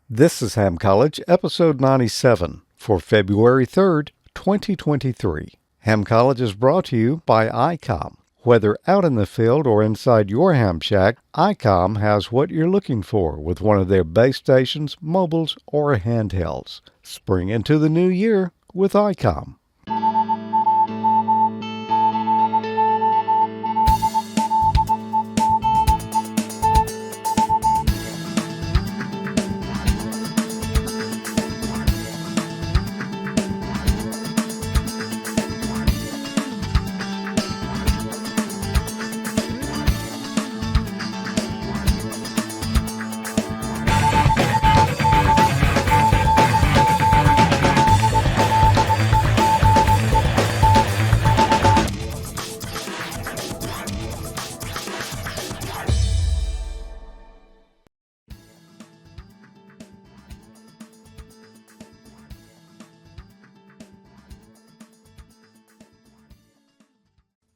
This is Ham College, episode 97 for February 3rd, 2023. Ham College is brought to you by Icom. Whether out in the field or inside your ham shack, Icom has what you're looking for with one of their base stations, mobiles, or handhelds. Spring into the new year with Icom.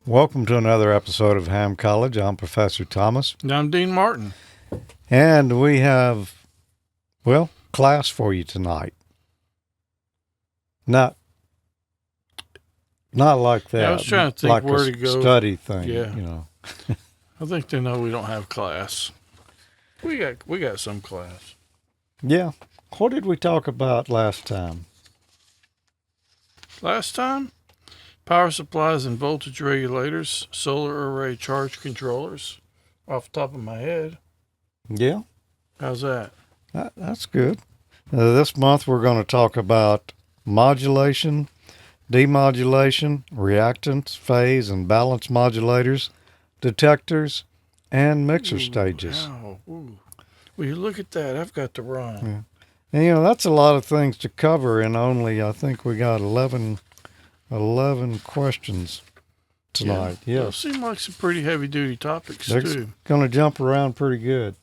Welcome to another episode of Ham College. I'm Professor Thomas. And I'm Dean Martin. And we have, class for you tonight. Not like that. Yeah, I was trying to think like where a to go. Study thing, Yeah. you know. I think they know we don't have class. We got some class. Yeah. What did we talk about last time? Last time, power supplies and voltage regulators, solar array charge controllers, off the top of my head. Yeah. How's that? That's good. This month we're going to talk about modulation, demodulation, reactance, phase, and balance modulators, detectors, and mixer stages. Wow. Ooh. Will you look at that? I've got to run. Yeah. And, that's a lot of things to cover in only, I think we got 11 questions tonight. Yeah. Yes. Those seem like some pretty heavy-duty topics, They're too. going to jump around pretty good.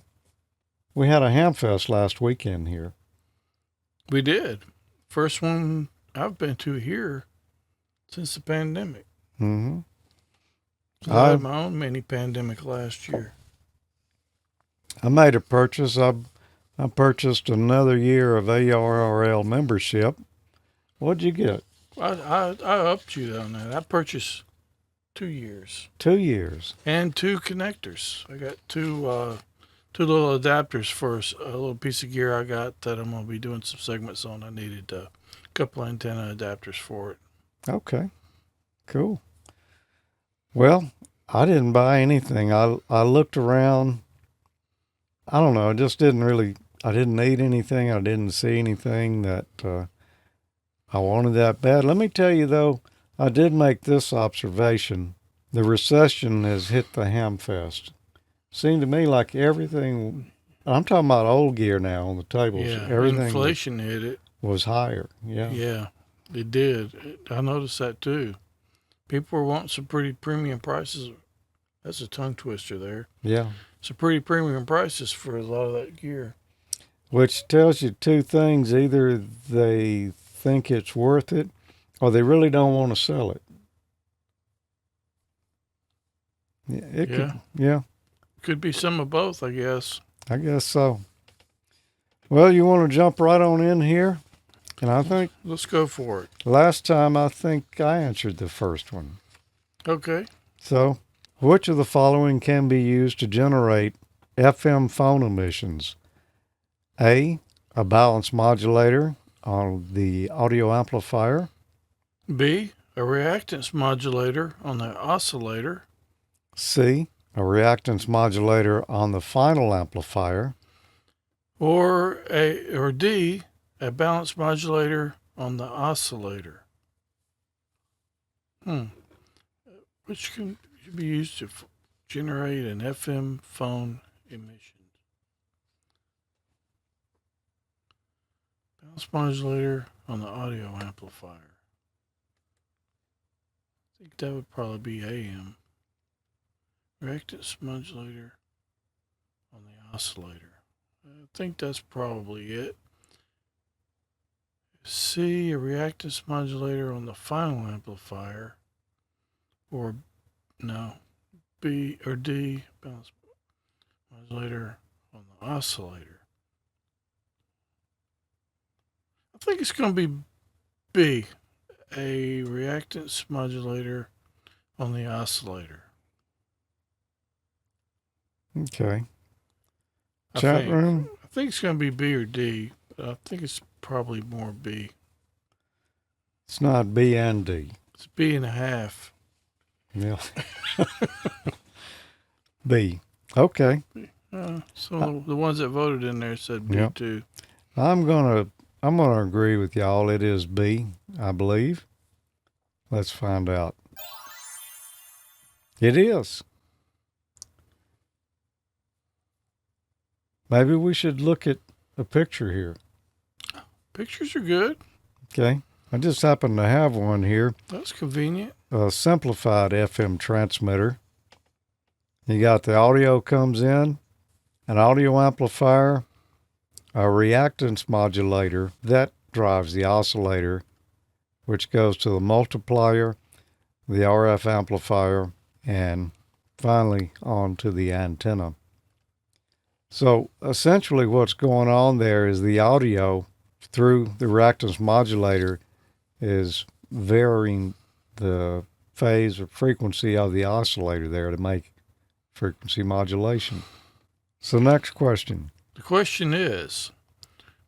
We had a Hamfest last weekend here. We did. First one I've been to here since the pandemic. Mm-hmm. I had my own mini pandemic last year. I made a purchase. I purchased another year of ARRL membership. What'd you get? I upped you on that. I purchased 2 years 2 years. and 2 connectors. I got two little adapters for a little piece of gear I got that I'm gonna be doing some segments on. I needed a couple antenna adapters for it. Okay, cool. Well, I didn't buy anything. I looked around. I don't know. I just didn't really. I didn't need anything. I didn't see anything that I wanted that bad. Let me tell you though, I did make this observation. The recession has hit the Hamfest. Seemed to me like everything. I'm talking about old gear now on the tables. Yeah, everything inflation hit it. was higher. Yeah. Yeah, it did. I noticed that too. People were wanting some pretty premium prices. That's a tongue twister there. Yeah. Some pretty premium prices for a lot of that gear. Which tells you two things. Either they think it's worth it or they really don't want to sell it. Could be some of both, I guess. I guess so. Well, you want to jump right on in here? And I think Let's go for it. last time I think I answered the first one. Okay. So, which of the following can be used to generate FM phone emissions? A balance modulator on the audio amplifier. B, a reactance modulator on the oscillator. C, a reactance modulator on the final amplifier. Or D, a balance modulator on the oscillator. Which can be used to generate an FM phone emission. Balance modulator on the audio amplifier. I think that would probably be AM. Reactance modulator on the oscillator. I think that's probably it. C, a reactance modulator on the final amplifier. Or no, B or D, balance modulator on the oscillator. I think it's going to be B, a reactance modulator on the oscillator. Okay. I Chat think. room? I think it's going to be B or D, but I think it's probably more B. It's not B and D. It's B and a half. Yeah. B. Okay. So the ones that voted in there said B Yep. too. I'm gonna agree with y'all. It is B, I believe. Let's find out. It is. Maybe we should look at a picture here. Pictures are good. Okay. I just happen to have one here. That's convenient. A simplified FM transmitter. You got the audio comes in, an audio amplifier, a reactance modulator that drives the oscillator, which goes to the multiplier, the RF amplifier, and finally on to the antenna. So essentially what's going on there is the audio through the reactance modulator is varying the phase or frequency of the oscillator there to make frequency modulation. So next question. The question is,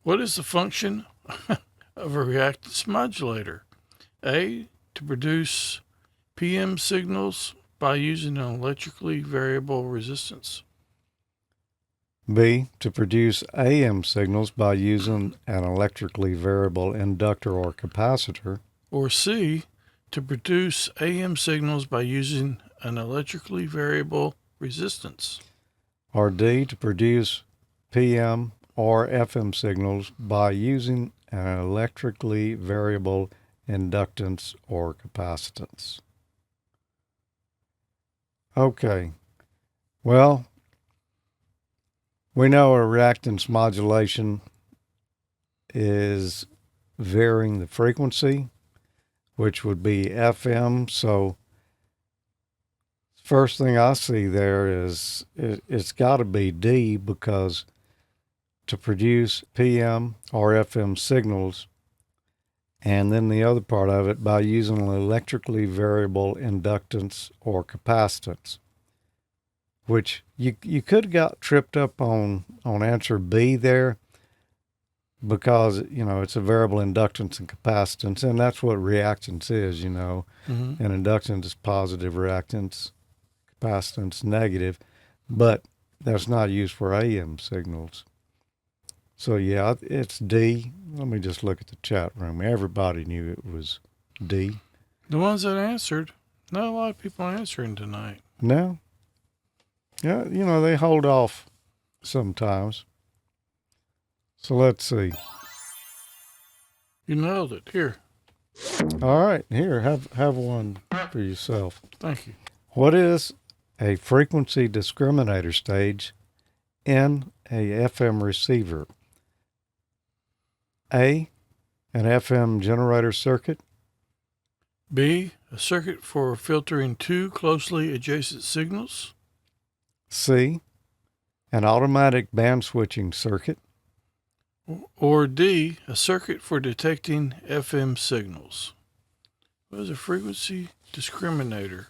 what is the function of a reactance modulator? A, to produce PM signals by using an electrically variable resistance. B, to produce AM signals by using an electrically variable inductor or capacitor. Or C, to produce AM signals by using an electrically variable resistance. Or D, to produce PM or FM signals by using an electrically variable inductance or capacitance. Okay. Well, we know a reactance modulation is varying the frequency, which would be FM. So first thing I see there is it's got to be D, because to produce PM or FM signals, and then the other part of it by using an electrically variable inductance or capacitance, which you could have got tripped up on answer B there, because it's a variable inductance and capacitance, and that's what reactance is. Mm-hmm. And inductance is positive, reactance, capacitance negative, but that's not used for AM signals. So yeah, it's D. Let me just look at the chat room. Everybody knew it was D. The ones that answered, not a lot of people answering tonight. No. Yeah, they hold off sometimes. So let's see. You nailed it. Here. All right, here, have one for yourself. Thank you. What is a frequency discriminator stage in a FM receiver? A, an FM generator circuit. B, a circuit for filtering two closely adjacent signals. C, an automatic band switching circuit. Or D, a circuit for detecting FM signals. What is a frequency discriminator?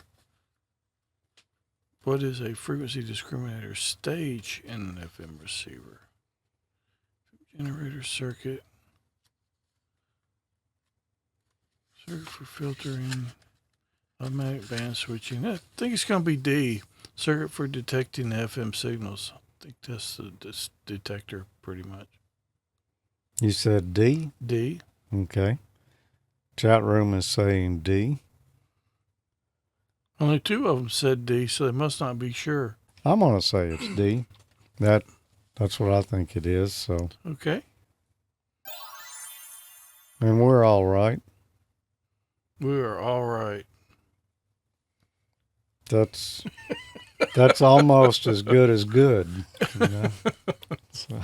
What is a frequency discriminator stage in an FM receiver? Generator circuit. Circuit for filtering, automatic band switching. I think it's going to be D, circuit for detecting FM signals. I think that's the detector pretty much. You said D? D. Okay. Chat room is saying D. Only two of them said D, so they must not be sure. I'm going to say it's D. That's what I think it is. So, Okay. and we're all right. We are all right. That's almost as good as good. So,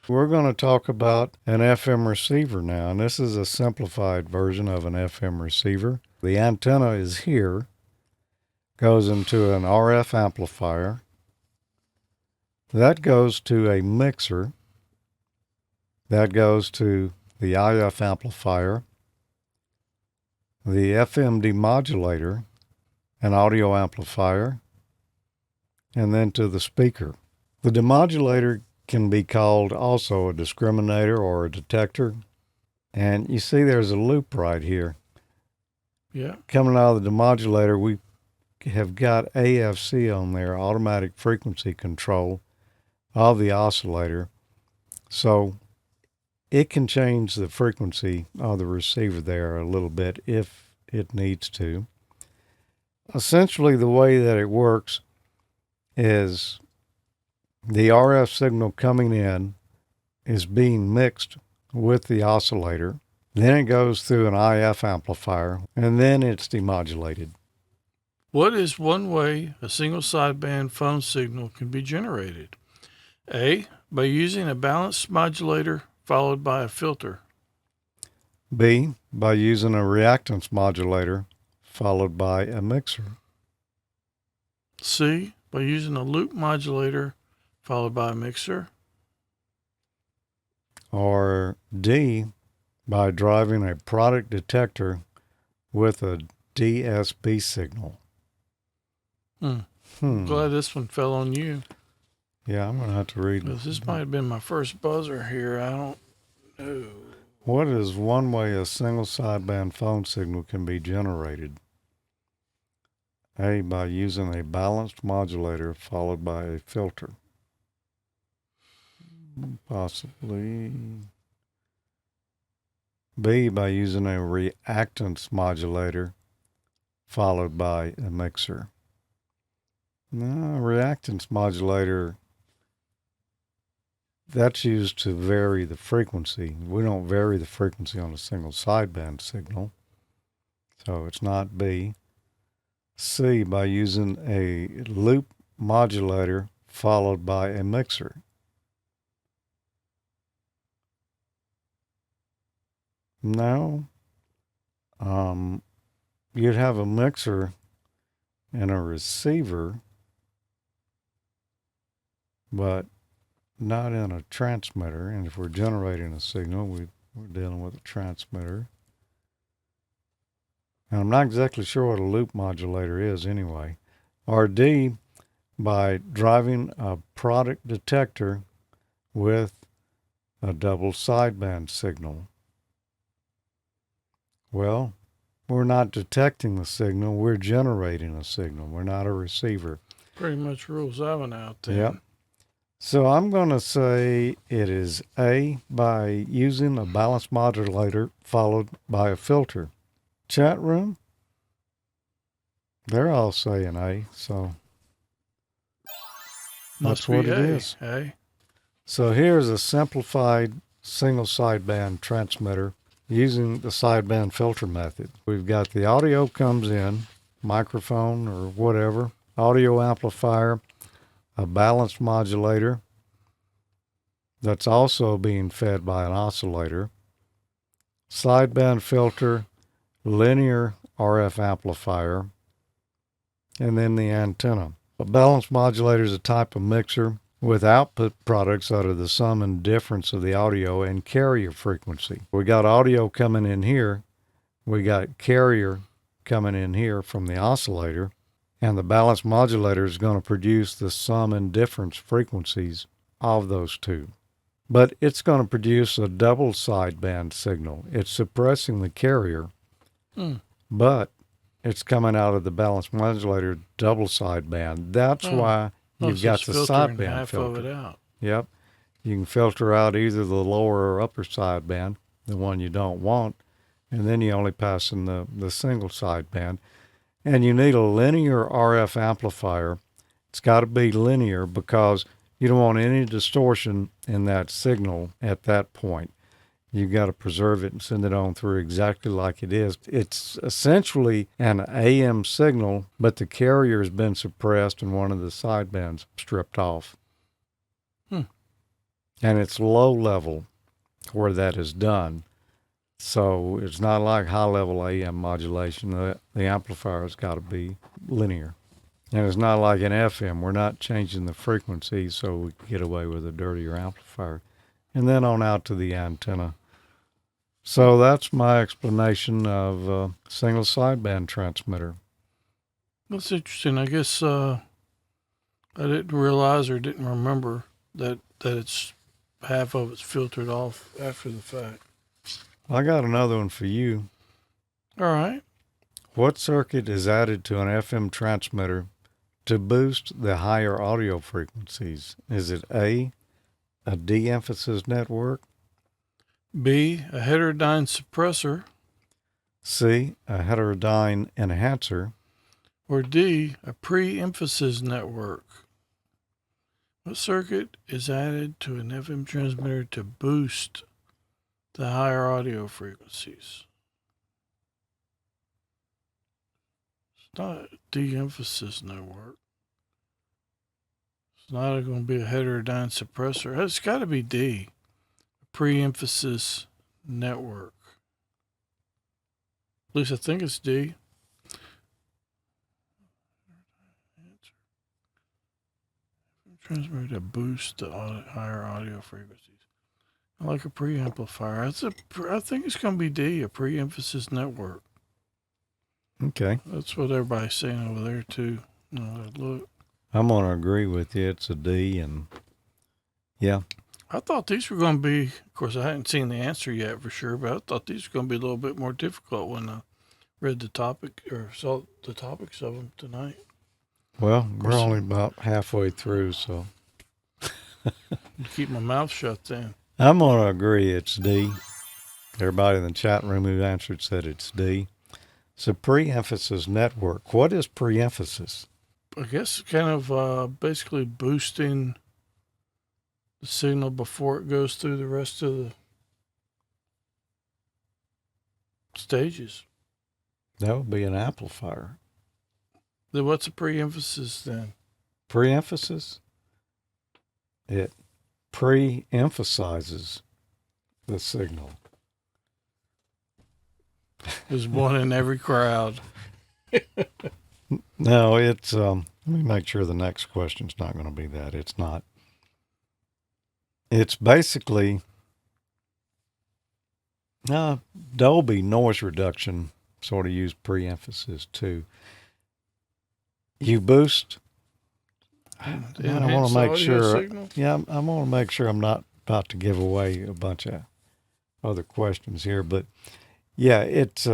we're going to talk about an FM receiver now, and this is a simplified version of an FM receiver. The antenna is here, goes into an RF amplifier. That goes to a mixer. That goes to the IF amplifier, the FM demodulator, an audio amplifier, and then to the speaker. The demodulator can be called also a discriminator or a detector. And you see there's a loop right here. Yeah. Coming out of the demodulator, we have got AFC on there, automatic frequency control of the oscillator. So it can change the frequency of the receiver there a little bit if it needs to. Essentially, the way that it works is the RF signal coming in is being mixed with the oscillator. Then it goes through an IF amplifier, and then it's demodulated. What is one way a single sideband phone signal can be generated? A. By using a balanced modulator followed by a filter. B. By using a reactance modulator followed by a mixer. C. By using a loop modulator followed by a mixer. Or D. By driving a product detector with a DSB signal. Glad this one fell on you. Yeah, I'm going to have to read it. This might have been my first buzzer here. I don't know. What is one way a single sideband phone signal can be generated? A. By using a balanced modulator followed by a filter. Possibly. B. By using a reactance modulator followed by a mixer. No, reactance modulator, that's used to vary the frequency. We don't vary the frequency on a single sideband signal. So it's not B. C. By using a loop modulator followed by a mixer. No. You'd have a mixer and a receiver, but not in a transmitter. And if we're generating a signal, we're dealing with a transmitter. And I'm not exactly sure what a loop modulator is anyway. Or D, by driving a product detector with a double sideband signal. Well, we're not detecting the signal, we're generating a signal. We're not a receiver. Pretty much rules that one out then. Yep. So I'm going to say it is A, by using a balanced modulator followed by a filter. Chat room? They're all saying A, so that's what it is. So here's a simplified single sideband transmitter using the sideband filter method. We've got the audio comes in, microphone or whatever, audio amplifier, a balanced modulator that's also being fed by an oscillator, sideband filter, linear RF amplifier, and then the antenna. A balanced modulator is a type of mixer with output products that are the sum and difference of the audio and carrier frequency. We got audio coming in here, we got carrier coming in here from the oscillator, and the balanced modulator is going to produce the sum and difference frequencies of those two. But it's going to produce a double sideband signal. It's suppressing the carrier, but it's coming out of the balanced modulator double sideband. That's why you've got the sideband filter. Of it out. Yep. You can filter out either the lower or upper sideband, the one you don't want, and then you only pass in the single sideband. And you need a linear RF amplifier. It's got to be linear because you don't want any distortion in that signal at that point. You've got to preserve it and send it on through exactly like it is. It's essentially an AM signal, but the carrier has been suppressed and one of the sidebands stripped off. And it's low level where that is done. So it's not like high level AM modulation. The amplifier's got to be linear. And it's not like an FM. We're not changing the frequency so we can get away with a dirtier amplifier. And then on out to the antenna. So that's my explanation of single sideband transmitter. That's interesting. I guess I didn't realize or didn't remember that it's half of it's filtered off after the fact. I got another one for you. All right. What circuit is added to an FM transmitter to boost the higher audio frequencies? Is it A, a de-emphasis network, B, a heterodyne suppressor, C, a heterodyne enhancer, or D, a pre-emphasis network? What circuit is added to an FM transmitter to boost the higher audio frequencies? It's not a de-emphasis network. It's not going to be a heterodyne suppressor. It's got to be D, a pre-emphasis network. At least I think it's D. Transmitter to boost the higher audio frequencies. I like a preamplifier. I think it's going to be D, a pre-emphasis network. Okay. That's what everybody's saying over there too. No, look. I'm going to agree with you. It's a D, and yeah. I thought these were going to be, of course, I hadn't seen the answer yet for sure, but I thought these were going to be a little bit more difficult when I read the topic or saw the topics of them tonight. Well, we're only about halfway through, so. Keep my mouth shut then. I'm going to agree it's D. Everybody in the chat room who answered said it's D. It's a pre-emphasis network. What is pre-emphasis? I guess kind of basically boosting the signal before it goes through the rest of the stages. That would be an amplifier. Then what's a pre-emphasis then? Pre-emphasis? It pre-emphasizes the signal. There's one in every crowd. No, it's, let me make sure the next question's not going to be that. It's not. It's basically, Dolby noise reduction sort of use pre-emphasis too. You boost. I want to make sure. Signal? Yeah, I want to make sure I'm not about to give away a bunch of other questions here, but yeah, it's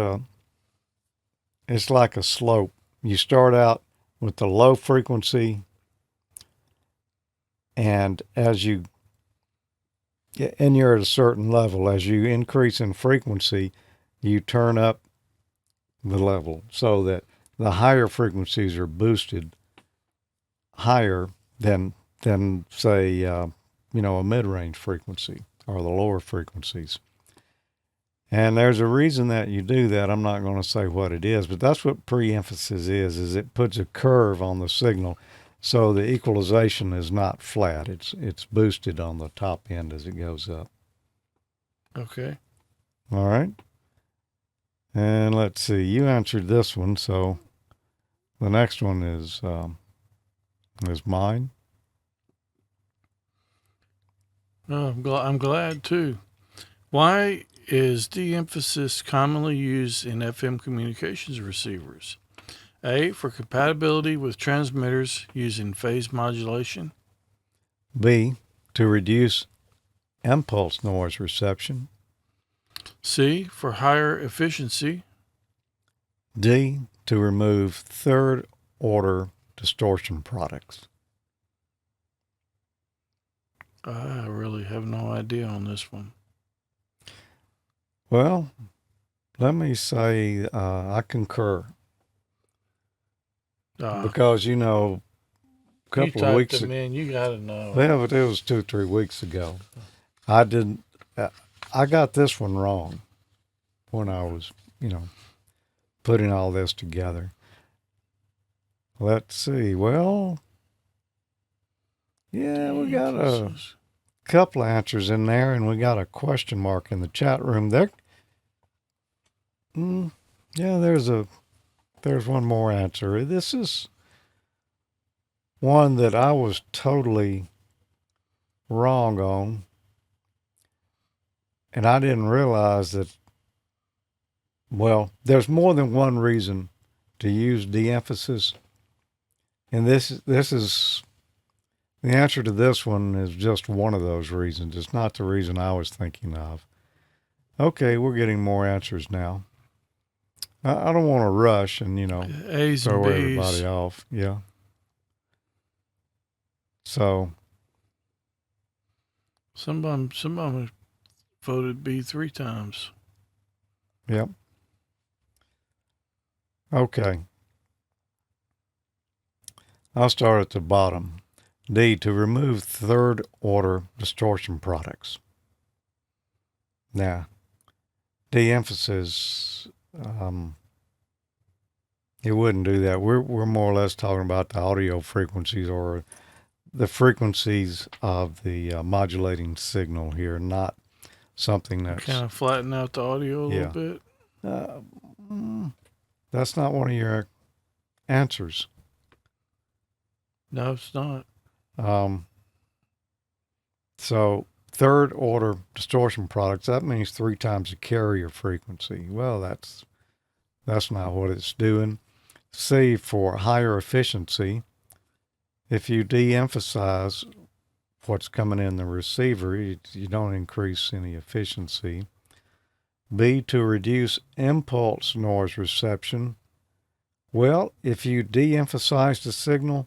like a slope. You start out with the low frequency, and you're at a certain level. As you increase in frequency, you turn up the level so that the higher frequencies are boosted higher than say a mid-range frequency or the lower frequencies. And there's a reason that you do that. I'm not going to say what it is, but that's what pre-emphasis is it puts a curve on the signal so the equalization is not flat. It's boosted on the top end as it goes up. Okay. All right. And let's see, you answered this one, so the next one is mine. Oh, I'm glad too. Why is de-emphasis commonly used in FM communications receivers? A, for compatibility with transmitters using phase modulation. B, to reduce impulse noise reception. C, for higher efficiency. D, to remove third order distortion products. I really have no idea on this one. Well, let me say I concur. Because, a couple of weeks ago. You got to know. Yeah, but it was 2-3 weeks ago. I didn't, I got this one wrong when I was, putting all this together. Let's see. Well, yeah, we got a couple of answers in there, and we got a question mark in the chat room there. Yeah, there's one more answer. This is one that I was totally wrong on. And I didn't realize that, well, there's more than one reason to use de-emphasis. And this is the answer to this one is just one of those reasons. It's not the reason I was thinking of. Okay, we're getting more answers now. I don't want to rush and, A's and throw B's. everybody off. Yeah. So, Somebody voted B 3 times. yep. Okay. I'll start at the bottom. D, to remove third order distortion products. Now, de-emphasis, it wouldn't do that. We're more or less talking about the audio frequencies or the frequencies of the modulating signal here, not something that's kind of flatten out the audio a little bit. That's not one of your answers. No, it's not. So third order distortion products, that means 3 times the carrier frequency. Well, that's not what it's doing. C, for higher efficiency, if you de-emphasize what's coming in the receiver, you don't increase any efficiency. B, to reduce impulse noise reception. Well, if you de-emphasize the signal,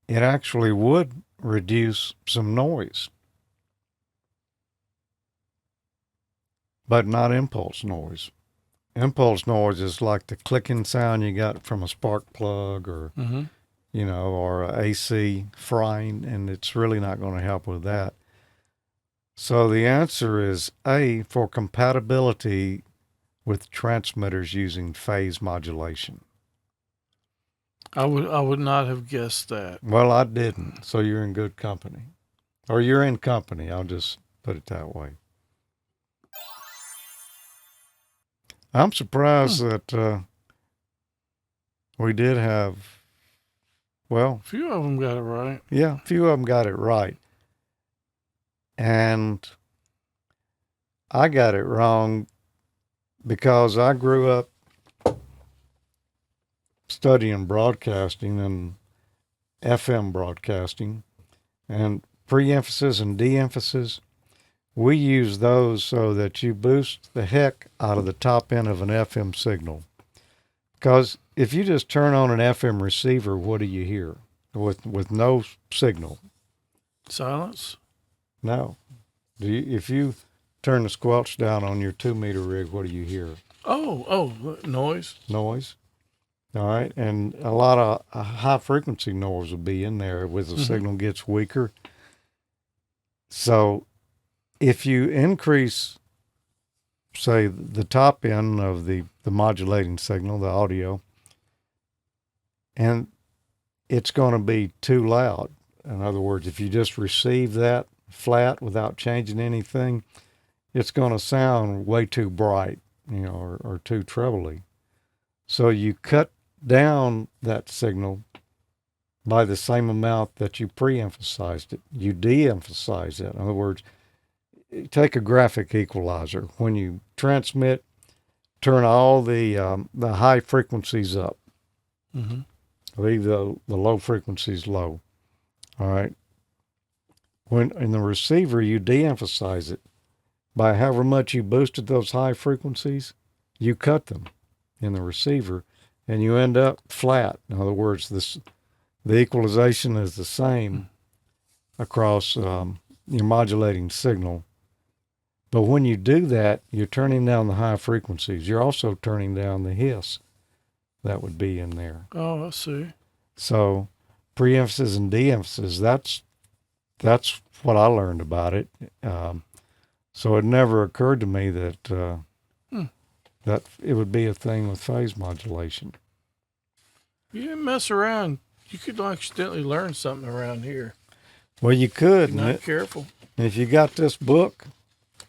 it actually would reduce some noise, but not impulse noise. Impulse noise is like the clicking sound you got from a spark plug or, or a AC frying, and it's really not going to help with that. So the answer is A, for compatibility with transmitters using phase modulation. I would not have guessed that. Well, I didn't, so you're in good company. Or you're in company, I'll just put it that way. I'm surprised that we did have, well, a few of them got it right. Yeah, a few of them got it right. And I got it wrong because I grew up studying broadcasting and FM broadcasting, and pre-emphasis and de-emphasis. We use those so that you boost the heck out of the top end of an FM signal. Because if you just turn on an FM receiver, what do you hear with no signal? Silence? No. If you turn the squelch down on your 2-meter rig, what do you hear? Oh, noise. Noise. All right. And a lot of high frequency noise will be in there as the signal gets weaker. So if you increase, say, the top end of the modulating signal, the audio, and it's going to be too loud. In other words, if you just receive that flat without changing anything, it's going to sound way too bright, or too trebly. So you cut down that signal by the same amount that you pre-emphasized it. You de-emphasize it. In other words, take a graphic equalizer. When you transmit, turn all the high frequencies up. Leave the low frequencies low. All right. When in the receiver, you de-emphasize it. By however much you boosted those high frequencies, you cut them in the receiver, and you end up flat. In other words, the equalization is the same across your modulating signal. But when you do that, you're turning down the high frequencies. You're also turning down the hiss that would be in there. Oh, I see. So pre-emphasis and de-emphasis, that's what I learned about it. So it never occurred to me that that it would be a thing with phase modulation. You didn't mess around. You could accidentally learn something around here. Well, you could. If you're not careful. If you got this book, you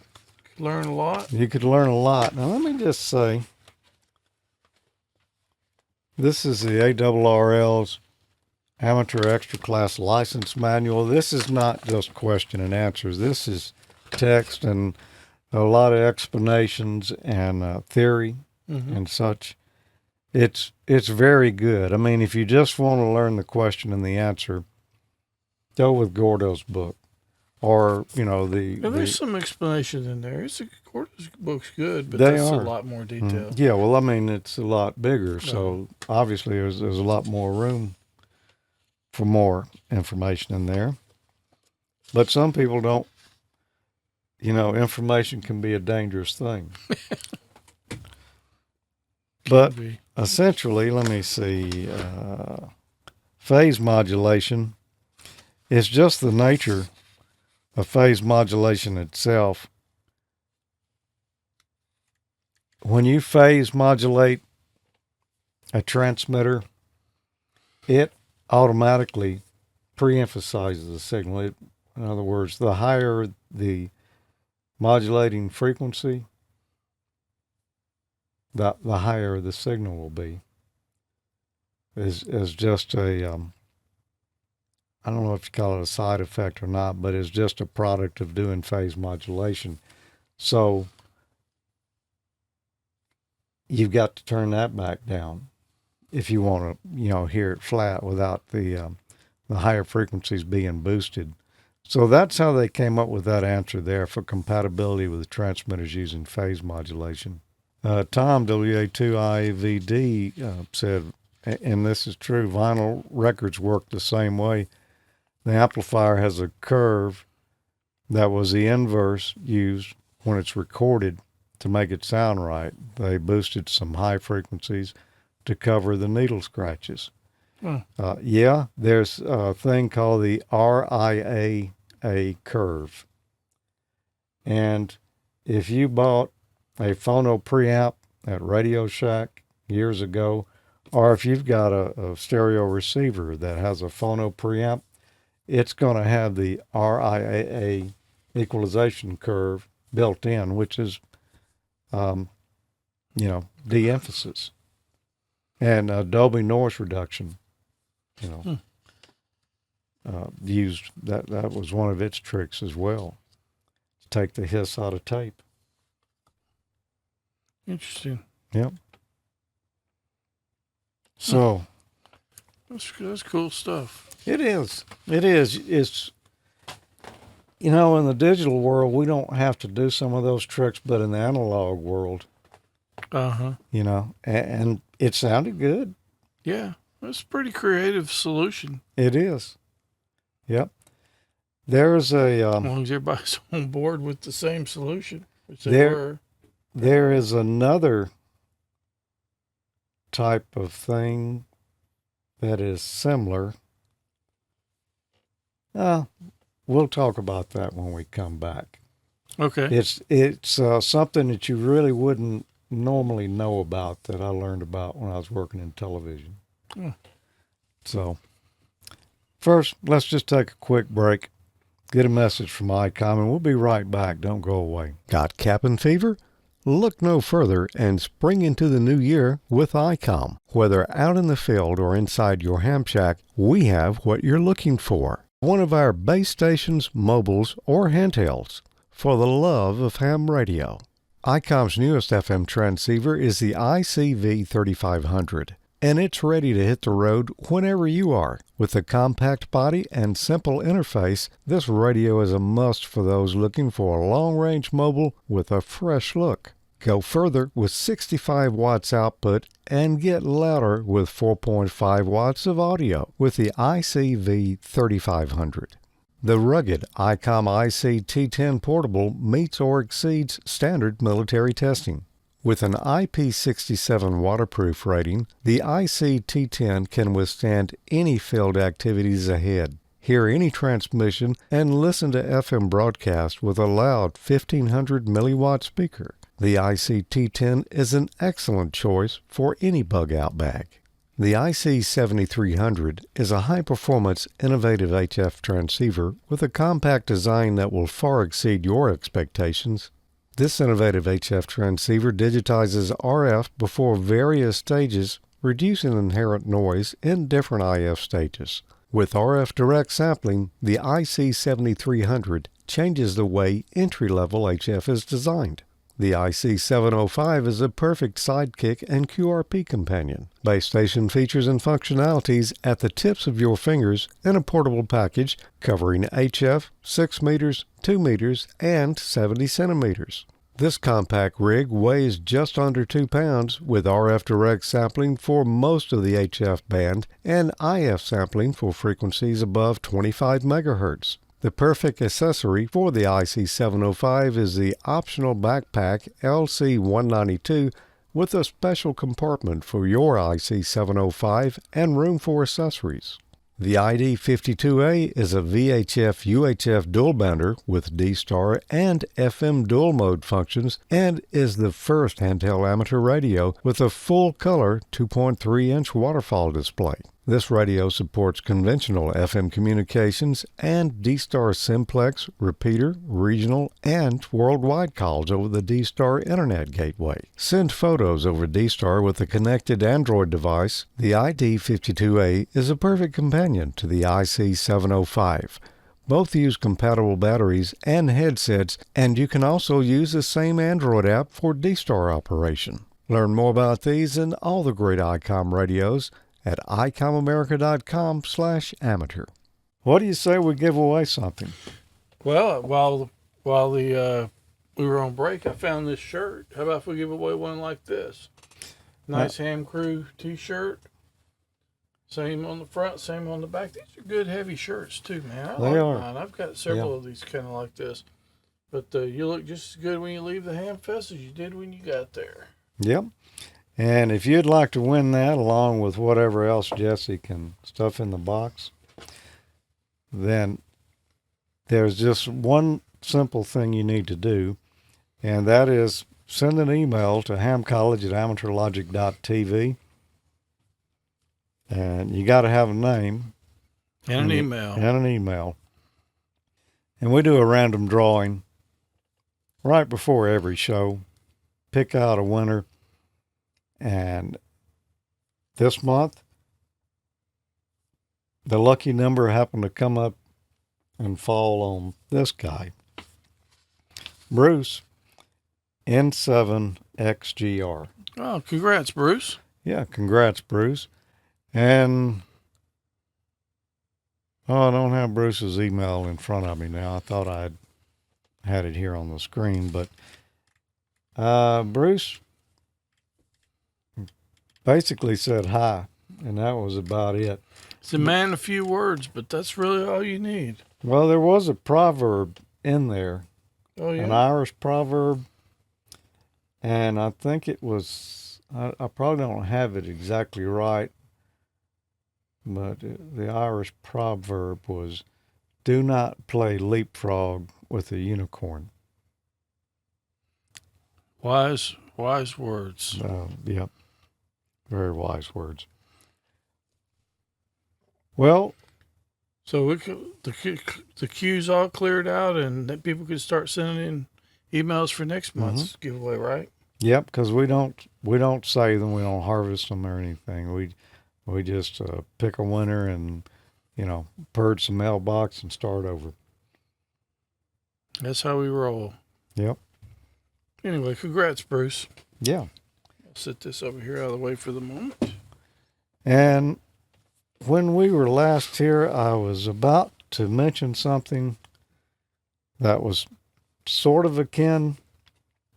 could learn a lot. You could learn a lot. Now, let me just say, this is the ARRL's Amateur Extra Class License Manual. This is not just question and answers. This is text and a lot of explanations and theory Mm-hmm. and such. It's very good. I mean, if you just want to learn the question and the answer, go with Gordo's book, or And there's the some explanation in there. Gordon's book's good, but they that's a are. lot more detail. Yeah, well, I mean, it's a lot bigger, Uh, so obviously there's a lot more room for more information in there. But some people don't. Information can be a dangerous thing. But be. essentially, let me see. Phase modulation is just the nature of phase modulation itself. When you phase modulate a transmitter, it automatically pre-emphasizes the signal. In other words, the higher the modulating frequency, the higher the signal will be. Is just a I don't know if you call it a side effect or not, but it's just a product of doing phase modulation. So you've got to turn that back down if you want to, hear it flat without the higher frequencies being boosted. So that's how they came up with that answer there for compatibility with transmitters using phase modulation. Tom, WA2IVD, said, and this is true, vinyl records work the same way. The amplifier has a curve that was the inverse used when it's recorded to make it sound right. They boosted some high frequencies to cover the needle scratches. Yeah, there's a thing called the RIAA curve. And if you bought a phono preamp at Radio Shack years ago, or if you've got a stereo receiver that has a phono preamp, it's going to have the RIAA equalization curve built in, which is, de-emphasis and Dolby noise reduction. Used that. That was one of its tricks as well, to take the hiss out of tape. Interesting. Yep. So that's cool stuff. it is. It is. It's in the digital world we don't have to do some of those tricks, but in the analog world, and it sounded good. Yeah, that's a pretty creative solution. It is. Yep. There's as long as everybody's on board with the same solution, which they were. There is another type of thing that is similar. We'll talk about that when we come back. Okay. It's something that you really wouldn't normally know about that I learned about when I was working in television. So first, let's just take a quick break, get a message from Icom, and we'll be right back. Don't go away. Got cabin fever? Look no further and spring into the new year with Icom. Whether out in the field or inside your ham shack, we have what you're looking for. One of our base stations, mobiles, or handhelds. For the love of ham radio. Icom's newest FM transceiver is the ICV3500, and it's ready to hit the road whenever you are. With a compact body and simple interface, this radio is a must for those looking for a long-range mobile with a fresh look. Go further with 65 watts output and get louder with 4.5 watts of audio with the ICV3500. The rugged Icom IC-T10 portable meets or exceeds standard military testing. With an IP67 waterproof rating, the IC-T10 can withstand any field activities ahead, hear any transmission, and listen to FM broadcast with a loud 1500 milliwatt speaker. The IC-T10 is an excellent choice for any bug-out bag. The IC7300 is a high-performance, innovative HF transceiver with a compact design that will far exceed your expectations. This innovative HF transceiver digitizes RF before various stages, reducing inherent noise in different IF stages. With RF direct sampling, the IC7300 changes the way entry-level HF is designed. The IC705 is a perfect sidekick and QRP companion. Base station features and functionalities at the tips of your fingers in a portable package covering HF, 6 meters, 2 meters, and 70 centimeters. This compact rig weighs just under 2 pounds with RF direct sampling for most of the HF band and IF sampling for frequencies above 25 megahertz. The perfect accessory for the IC705 is the optional backpack LC192 with a special compartment for your IC705 and room for accessories. The ID52A is a VHF-UHF dual bander with D-Star and FM dual mode functions and is the first handheld amateur radio with a full-color 2.3-inch waterfall display. This radio supports conventional FM communications and D-Star simplex, repeater, regional, and worldwide calls over the D-Star Internet Gateway. Send photos over D-Star with a connected Android device. The ID52A is a perfect companion to the IC705. Both use compatible batteries and headsets, and you can also use the same Android app for D-Star operation. Learn more about these and all the great Icom radios at icomamerica.com/amateur. What do you say we give away something? Well, while we were on break, I found this shirt. How about if we give away one like this? Nice Ham Crew T-shirt. Same on the front, same on the back. These are good, heavy shirts too, man. They are. Mine. I've got several of these kind of like this. But you look just as good when you leave the Ham Fest as you did when you got there. Yep. And if you'd like to win that, along with whatever else Jesse can stuff in the box, then there's just one simple thing you need to do, and that is send an email to hamcollege@AmateurLogic.TV. And you got to have a name. And an email. And an email. And we do a random drawing right before every show. Pick out a winner. And this month, the lucky number happened to come up and fall on this guy. Bruce, N7XGR. Oh, congrats, Bruce. Yeah, congrats, Bruce. And, I don't have Bruce's email in front of me now. I thought I'd had it here on the screen, but Bruce basically said hi, and that was about it. It's a man of few words, but that's really all you need. Well, there was a proverb in there. Oh, yeah? An Irish proverb, and I think it was, I probably don't have it exactly right, but the Irish proverb was, do not play leapfrog with a unicorn. Wise words. Yep. Very wise words. Well, so the queue's all cleared out, and that people could start sending in emails for next month's giveaway, right? Yep, because we don't save them, we don't harvest them or anything. We just pick a winner and purge some mailbox and start over. That's how we roll. Yep. Anyway, congrats, Bruce. Yeah. I'll set this over here out of the way for the moment. And when we were last here, I was about to mention something that was sort of akin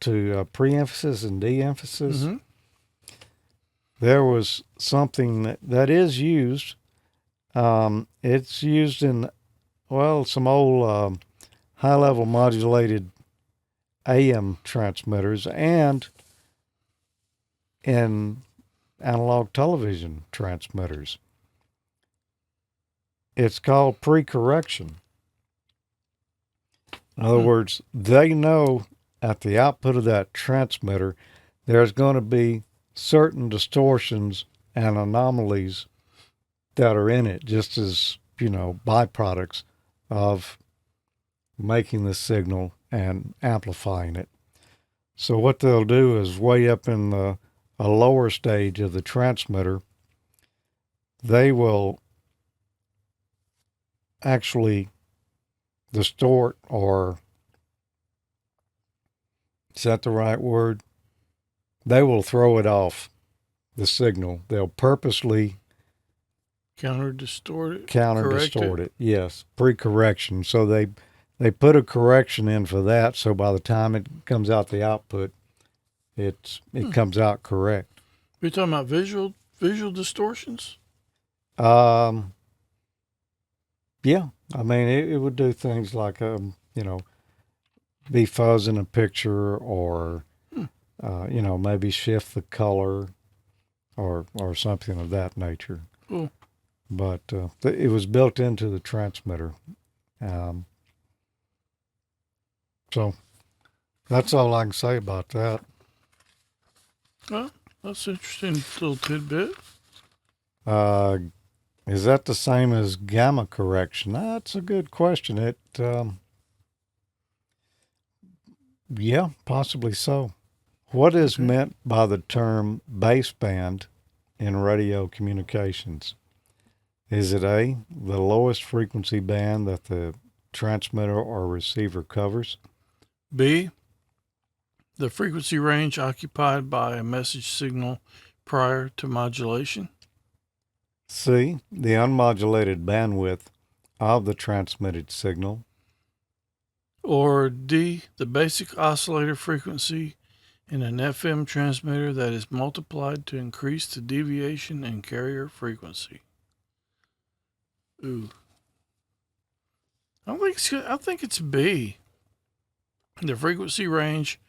to pre-emphasis and de-emphasis. Mm-hmm. There was something that is used. It's used in, some old high-level modulated AM transmitters and in analog television transmitters. It's called pre-correction. In other words, they know at the output of that transmitter, there's going to be certain distortions and anomalies that are in it, just as, byproducts of making the signal and amplifying it. So what they'll do is way up in a lower stage of the transmitter, they will actually distort, or is that the right word? They will throw it off the signal. They'll purposely Counter distort it. counter Correct it. distort it. Yes, pre-correction. So they put a correction in for that. So by the time it comes out the output, it comes out correct. You're talking about visual distortions? Um, yeah, I mean it would do things like be fuzzing a picture, or maybe shift the color, or something of that nature. Cool. But it was built into the transmitter. Um, so that's all I can say about that. Well, that's an interesting little tidbit. Is that the same as gamma correction? That's a good question. Yeah, possibly so. What is Okay. meant by the term baseband in radio communications? Is it A, the lowest frequency band that the transmitter or receiver covers? B, the frequency range occupied by a message signal prior to modulation. C, the unmodulated bandwidth of the transmitted signal. Or D, the basic oscillator frequency in an FM transmitter that is multiplied to increase the deviation in carrier frequency. Ooh. I think it's B. The frequency range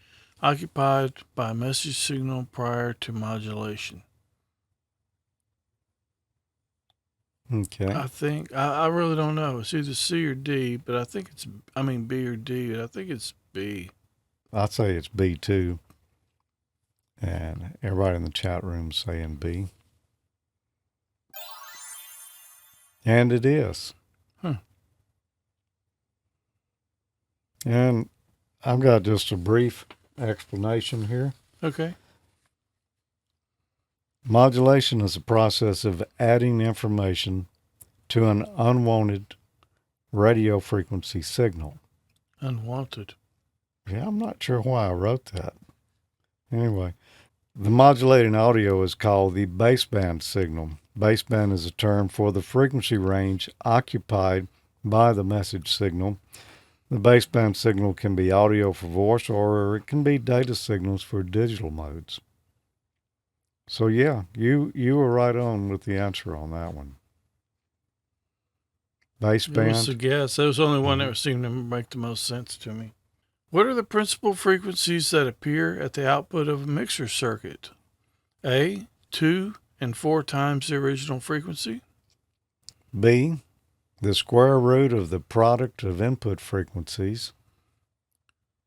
occupied by a message signal prior to modulation. Okay. I really don't know. It's either C or D, but B or D, but I think it's B. I'd say it's B too. And everybody in the chat room saying B. And it is. Huh. And I've got just a brief explanation here. Okay. Modulation is a process of adding information to an unwanted radio frequency signal. Unwanted. Yeah, I'm not sure why I wrote that. Anyway, the modulating audio is called the baseband signal. Baseband is a term for the frequency range occupied by the message signal. The baseband signal can be audio for voice, or it can be data signals for digital modes. So yeah, you were right on with the answer on that one. It was a Baseband. guess. That was the only one that seemed to make the most sense to me. What are the principal frequencies that appear at the output of a mixer circuit? A, 2 and 4 times the original frequency. B, the square root of the product of input frequencies.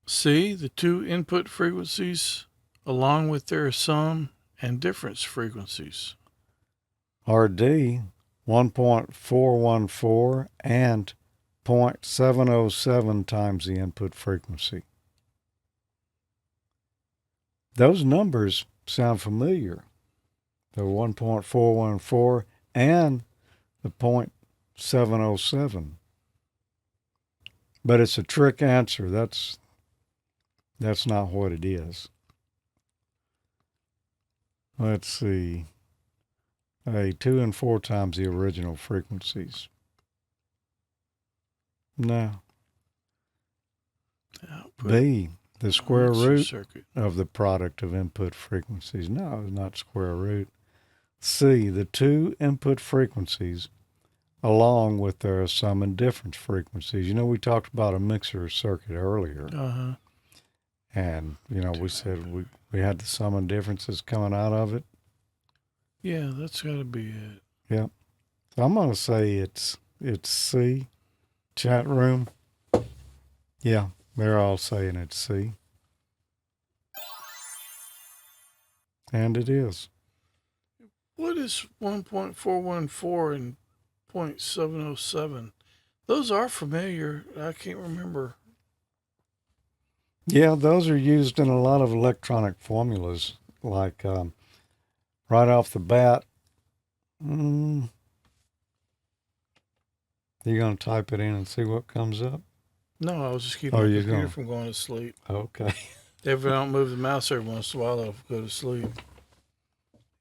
C, the two input frequencies along with their sum and difference frequencies. Or D, 1.414 and 0.707 times the input frequency. Those numbers sound familiar. The 1.414 and the 0.707. But it's a trick answer. That's not what it is. Let's see. 2 and 4 times the original frequencies. No. Output B, the square mixer root circuit. of the product of input frequencies. No, it's not square root. C, the two input frequencies along with their sum and difference frequencies. We talked about a mixer circuit earlier. Uh-huh. And, we said we had the sum and differences coming out of it. Yeah, that's got to be it. Yep. So I'm going to say it's C. Chat room. Yeah, they're all saying it's C. And it is. What is 1.414 and 0.707? Those are familiar. I can't remember. Yeah, those are used in a lot of electronic formulas. Like right off the bat, you're going to type it in and see what comes up. No, I was just keeping Oh, my you're computer going. from going to sleep. Okay. If I don't move the mouse every once in a while, I'll go to sleep.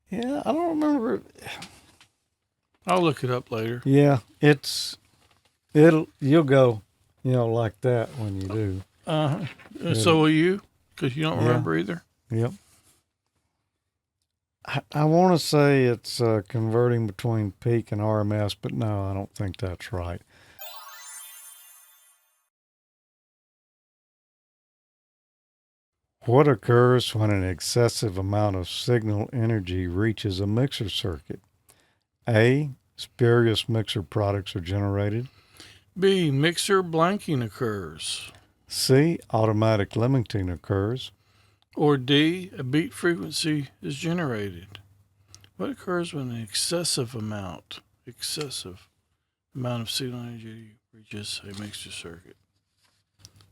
Yeah, I don't remember. I'll look it up later. Yeah, you'll go, like that when you do. So will you? Because you don't Yeah. remember either. Yep. I want to say it's converting between peak and RMS, but no, I don't think that's right. What occurs when an excessive amount of signal energy reaches a mixer circuit? A. Spurious mixer products are generated. B. Mixer blanking occurs. C. Automatic limiting occurs. Or D. A beat frequency is generated. What occurs when an excessive amount of signal energy reaches a mixer circuit?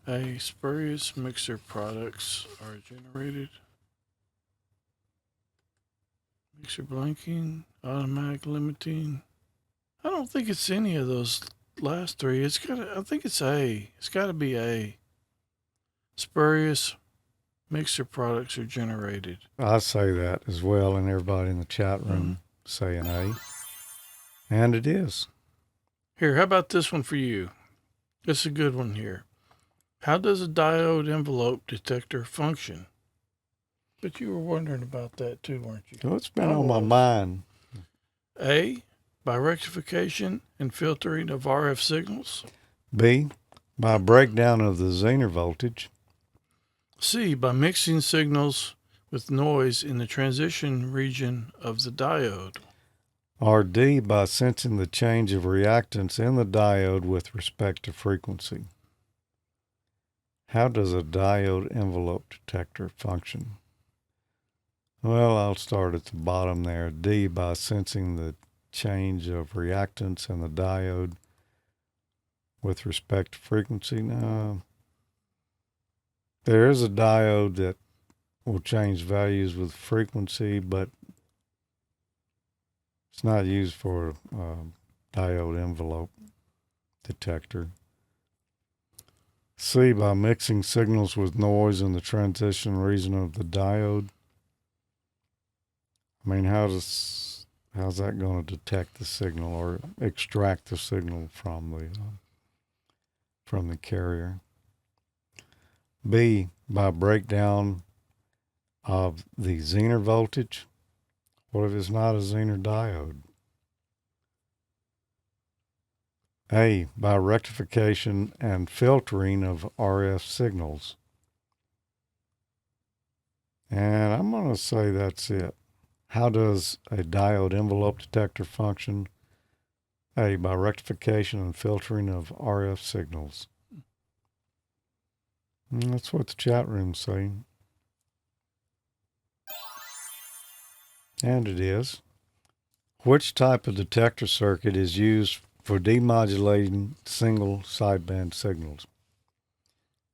A. Spurious mixer products are generated. Mixer blanking, automatic limiting. I don't think it's any of those last three. I think it's A. It's gotta be A. Spurious mixer products are generated. I say that as well, and everybody in the chat room saying A. And it is. Here, how about this one for you? It's a good one here. How does a diode envelope detector function? But you were wondering about that too, weren't you? Well, it's been on my mind. A. By rectification and filtering of RF signals. B. By breakdown of the Zener voltage. C. By mixing signals with noise in the transition region of the diode. Or D. By sensing the change of reactance in the diode with respect to frequency. How does a diode envelope detector function? Well, I'll start at the bottom there. D. By sensing the change of reactance in the diode with respect to frequency. Now, there is a diode that will change values with frequency, but it's not used for diode envelope detector. C. By mixing signals with noise in the transition region of the diode. I mean, how's that going to detect the signal or extract the signal from the carrier? B. By breakdown of the Zener voltage. What if it's not a Zener diode? A. By rectification and filtering of RF signals. And I'm going to say that's it. How does a diode envelope detector function? A. By rectification and filtering of RF signals. And that's what the chat room's saying. And it is. Which type of detector circuit is used for demodulating single sideband signals?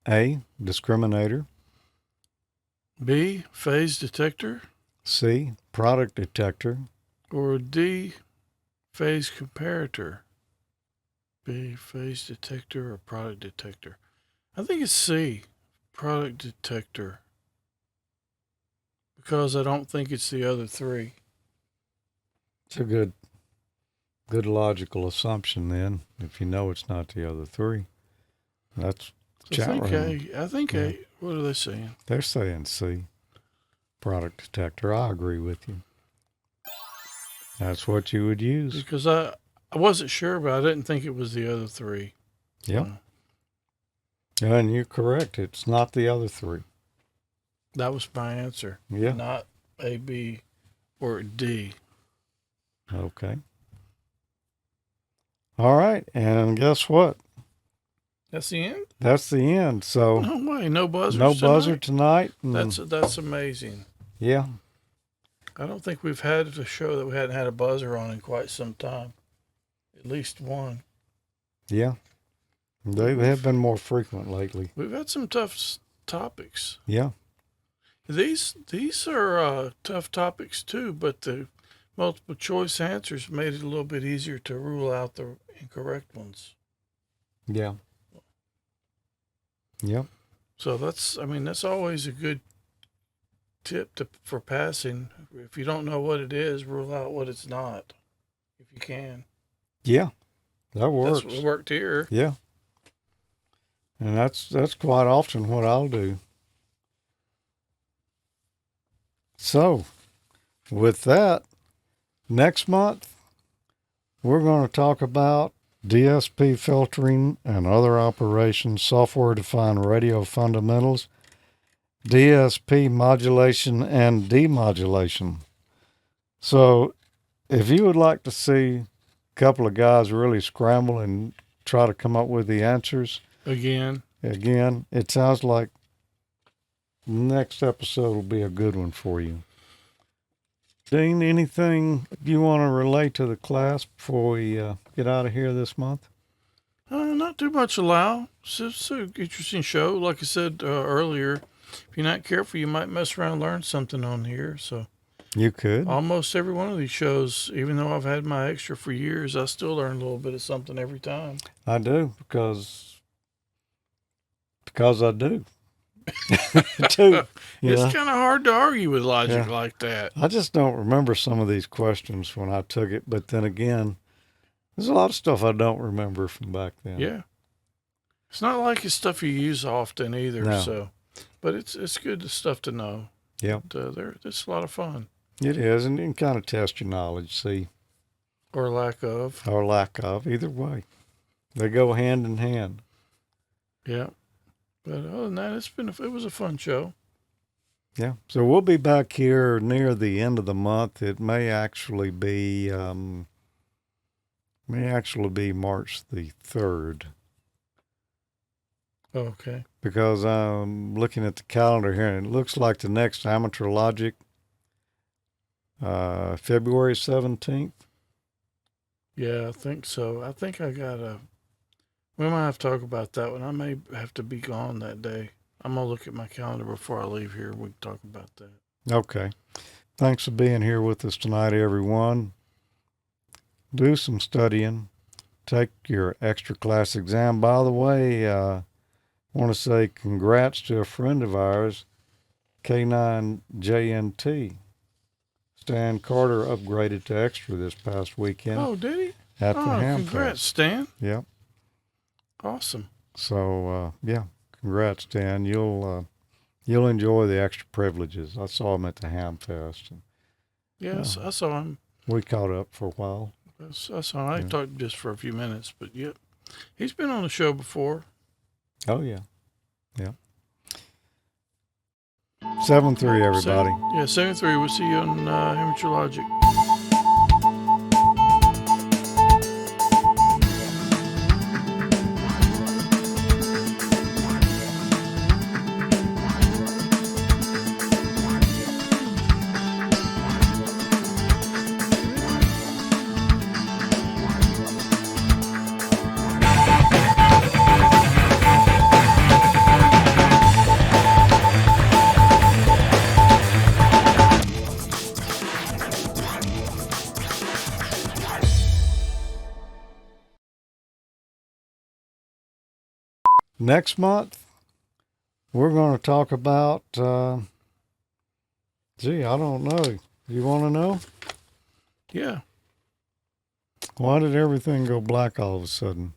A. Discriminator. B. Phase detector. C. Product detector. Or D. Phase comparator. B. Phase detector or product detector. I think it's C. Product detector. Because I don't think it's the other three. It's a good logical assumption then, if you know it's not the other three. That's the chat room. I think A. What are they saying? They're saying C. Product detector. I agree with you. That's what you would use. Because I wasn't sure, but I didn't think it was the other three. Yep. And you're correct. It's not the other three. That was my answer. Yeah. Not A, B, or D. Okay. All right. And guess what? That's the end? That's the end. So No way. No buzzers no buzzer tonight. That's amazing. Yeah. I don't think we've had a show that we hadn't had a buzzer on in quite some time. At least one. Yeah. They have been more frequent lately. We've had some tough topics. Yeah. These are tough topics too, but the multiple choice answers made it a little bit easier to rule out the incorrect ones. Yeah. Yep. So that's always a good tip for passing. If you don't know what it is, rule out what it's not, if you can. Yeah, that That's what works. worked here. Yeah. And that's quite often what I'll do. So, with that, next month we're going to talk about DSP filtering and other operations, software defined radio fundamentals, DSP modulation and demodulation. So, if you would like to see a couple of guys really scramble and try to come up with the answers, Again, it sounds like next episode will be a good one for you. Dean, anything you want to relate to the class before we get out of here this month? not too much allow. It's an interesting show. Like I said earlier, if you're not careful, you might mess around and learn something on here. So You could. almost every one of these shows, even though I've had my extra for years, I still learn a little bit of something every time. I do because I do. Too. It's Yeah. kind of hard to argue with logic Yeah. like that. I just don't remember some of these questions when I took it, but then again, there's a lot of stuff I don't remember from back then. Yeah. It's not like it's stuff you use often either. No. So, but it's good stuff to know. Yep. It's a lot of fun. It is, and you can kind of test your knowledge, see, Or lack of. or lack of. Either way, they go hand in hand. Yeah. But other than that, it was a fun show. Yeah. So we'll be back here near the end of the month. It may actually be March the 3rd. Okay. Because I'm looking at the calendar here and it looks like the next Amateur Logic February 17th. Yeah, I think so. I think we might have to talk about that one. I may have to be gone that day. I'm going to look at my calendar before I leave here. We can talk about that. Okay. Thanks for being here with us tonight, everyone. Do some studying. Take your extra class exam. By the way, I want to say congrats to a friend of ours, K9JNT. Stan Carter upgraded to extra this past weekend. Oh, did he? At the Hamfest. Congrats, Stan. Yep. Awesome. So, yeah, congrats, Stan. You'll enjoy the extra privileges. I saw him at the Hamfest. And, yes, I saw him. we caught up for a while. I saw him. I talked just for a few minutes, but yeah, he's been on the show before. Oh, yeah. Yeah. 7-3, everybody. 7-3. We'll see you on Amateur Logic. Next month, we're going to talk about, I don't know. You want to know? Yeah. Why did everything go black all of a sudden?